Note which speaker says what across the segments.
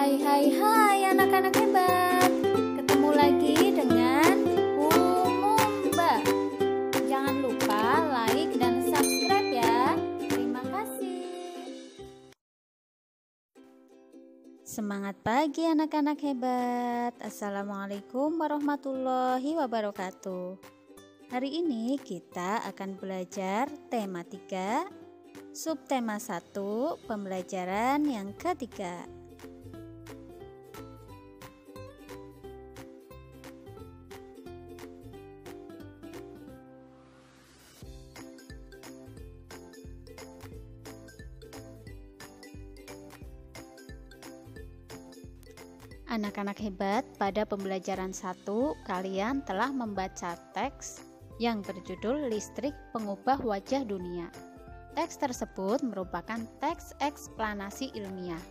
Speaker 1: Hai anak-anak hebat. Ketemu lagi dengan Umumba. Jangan lupa like dan subscribe ya. Terima kasih. Semangat pagi anak-anak hebat. Assalamualaikum warahmatullahi wabarakatuh. Hari ini kita akan belajar tema 3, subtema 1, pembelajaran yang ketiga. Anak-anak hebat, pada pembelajaran 1 kalian telah membaca teks yang berjudul Listrik Pengubah Wajah Dunia. Teks tersebut merupakan teks eksplanasi ilmiah.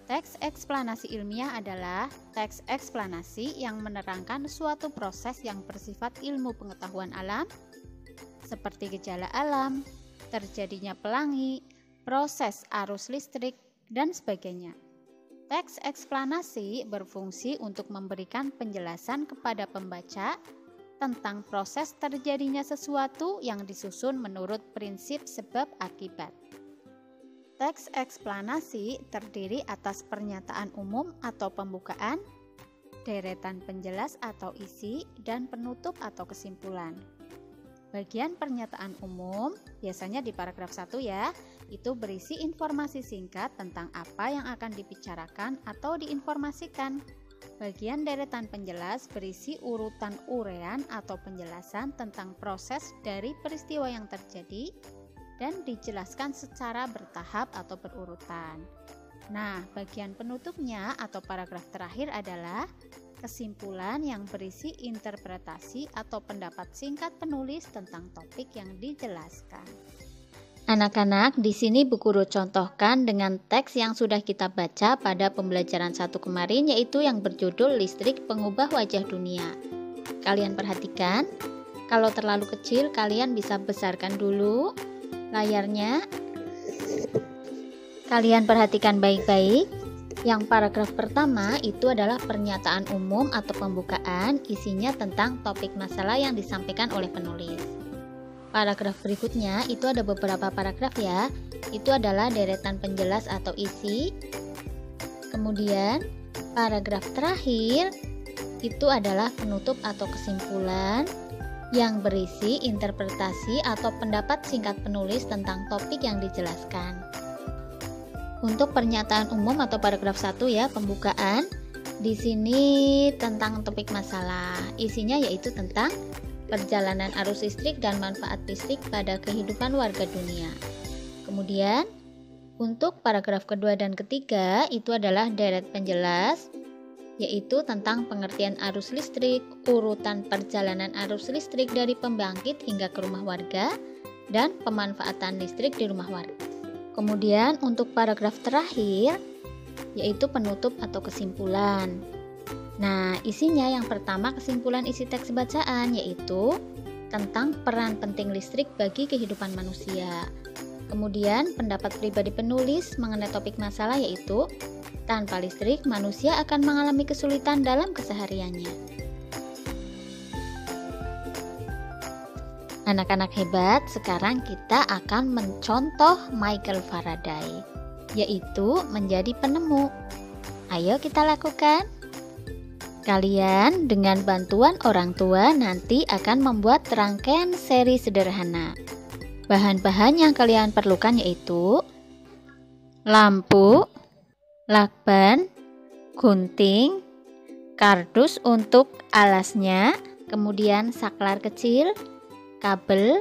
Speaker 1: Teks eksplanasi ilmiah adalah teks eksplanasi yang menerangkan suatu proses yang bersifat ilmu pengetahuan alam, seperti gejala alam, terjadinya pelangi, proses arus listrik, dan sebagainya. Teks eksplanasi berfungsi untuk memberikan penjelasan kepada pembaca tentang proses terjadinya sesuatu yang disusun menurut prinsip sebab akibat. Teks eksplanasi terdiri atas pernyataan umum atau pembukaan, deretan penjelas atau isi, dan penutup atau kesimpulan. Bagian pernyataan umum, biasanya di paragraf 1 ya, itu berisi informasi singkat tentang apa yang akan dibicarakan atau diinformasikan. Bagian deretan penjelas berisi urutan uraian atau penjelasan tentang proses dari peristiwa yang terjadi dan dijelaskan secara bertahap atau berurutan. Nah, bagian penutupnya atau paragraf terakhir adalah kesimpulan yang berisi interpretasi atau pendapat singkat penulis tentang topik yang dijelaskan. Anak-anak, di sini Bu Guru contohkan dengan teks yang sudah kita baca pada pembelajaran 1 kemarin, yaitu yang berjudul Listrik Pengubah Wajah Dunia. Kalian perhatikan, kalau terlalu kecil kalian bisa besarkan dulu layarnya. Kalian perhatikan baik-baik. Yang paragraf pertama itu adalah pernyataan umum atau pembukaan, isinya tentang topik masalah yang disampaikan oleh penulis. Paragraf berikutnya itu ada beberapa paragraf ya, itu adalah deretan penjelas atau isi. Kemudian paragraf terakhir itu adalah penutup atau kesimpulan yang berisi interpretasi atau pendapat singkat penulis tentang topik yang dijelaskan. Untuk pernyataan umum atau paragraf 1 ya, pembukaan, di sini tentang topik masalah. Isinya yaitu tentang perjalanan arus listrik dan manfaat listrik pada kehidupan warga dunia. Kemudian, untuk paragraf kedua dan ketiga itu adalah deret penjelas, yaitu tentang pengertian arus listrik, urutan perjalanan arus listrik dari pembangkit hingga ke rumah warga, dan pemanfaatan listrik di rumah warga. Kemudian untuk paragraf terakhir yaitu penutup atau kesimpulan. Nah, isinya yang pertama kesimpulan isi teks bacaan, yaitu tentang peran penting listrik bagi kehidupan manusia. Kemudian pendapat pribadi penulis mengenai topik masalah, yaitu tanpa listrik manusia akan mengalami kesulitan dalam kesehariannya. Anak-anak hebat, sekarang kita akan mencontoh Michael Faraday, yaitu menjadi penemu. Ayo kita lakukan. Kalian dengan bantuan orang tua nanti akan membuat rangkaian seri sederhana. Bahan-bahan yang kalian perlukan yaitu lampu, lakban, gunting, kardus untuk alasnya, kemudian saklar kecil, kabel,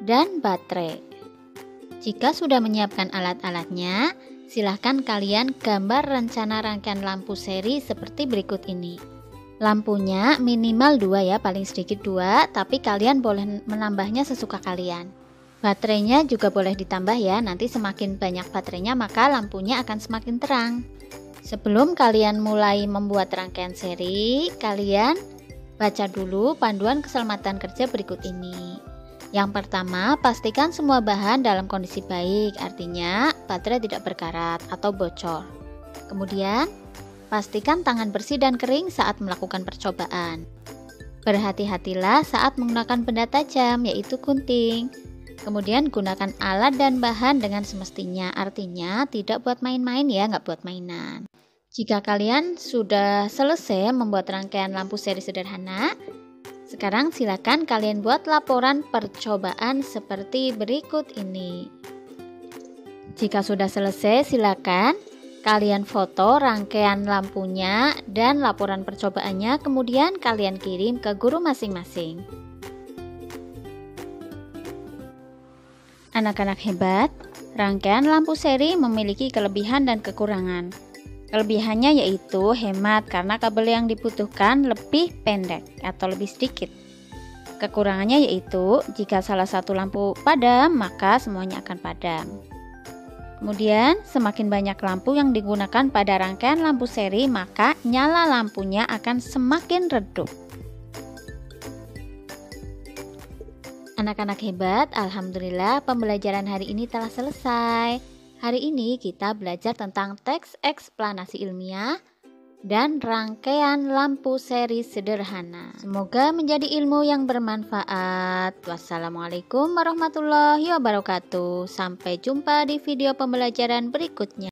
Speaker 1: dan baterai. Jika sudah menyiapkan alat-alatnya, silahkan kalian gambar rencana rangkaian lampu seri seperti berikut ini. Lampunya minimal 2 ya, paling sedikit 2, tapi kalian boleh menambahnya sesuka kalian. Baterainya juga boleh ditambah ya, nanti semakin banyak baterainya maka lampunya akan semakin terang. Sebelum kalian mulai membuat rangkaian seri, kalian baca dulu panduan keselamatan kerja berikut ini. Yang pertama, pastikan semua bahan dalam kondisi baik, artinya baterai tidak berkarat atau bocor. Kemudian, Pastikan tangan bersih dan kering saat melakukan percobaan. Berhati-hatilah saat menggunakan benda tajam, yaitu gunting. Kemudian gunakan alat dan bahan dengan semestinya, artinya tidak buat main-main ya, nggak buat mainan. Jika kalian sudah selesai membuat rangkaian lampu seri sederhana, sekarang silakan kalian buat laporan percobaan seperti berikut ini. Jika sudah selesai, silakan kalian foto rangkaian lampunya dan laporan percobaannya, kemudian kalian kirim ke guru masing-masing. Anak-anak hebat, rangkaian lampu seri memiliki kelebihan dan kekurangan. Kelebihannya yaitu hemat karena kabel yang dibutuhkan lebih pendek atau lebih sedikit. Kekurangannya yaitu jika salah satu lampu padam, maka semuanya akan padam. Kemudian, semakin banyak lampu yang digunakan pada rangkaian lampu seri, maka nyala lampunya akan semakin redup. Anak-anak hebat, alhamdulillah pembelajaran hari ini telah selesai. Hari ini kita belajar tentang teks eksplanasi ilmiah dan rangkaian lampu seri sederhana. Semoga menjadi ilmu yang bermanfaat. Wassalamualaikum warahmatullahi wabarakatuh. Sampai jumpa di video pembelajaran berikutnya.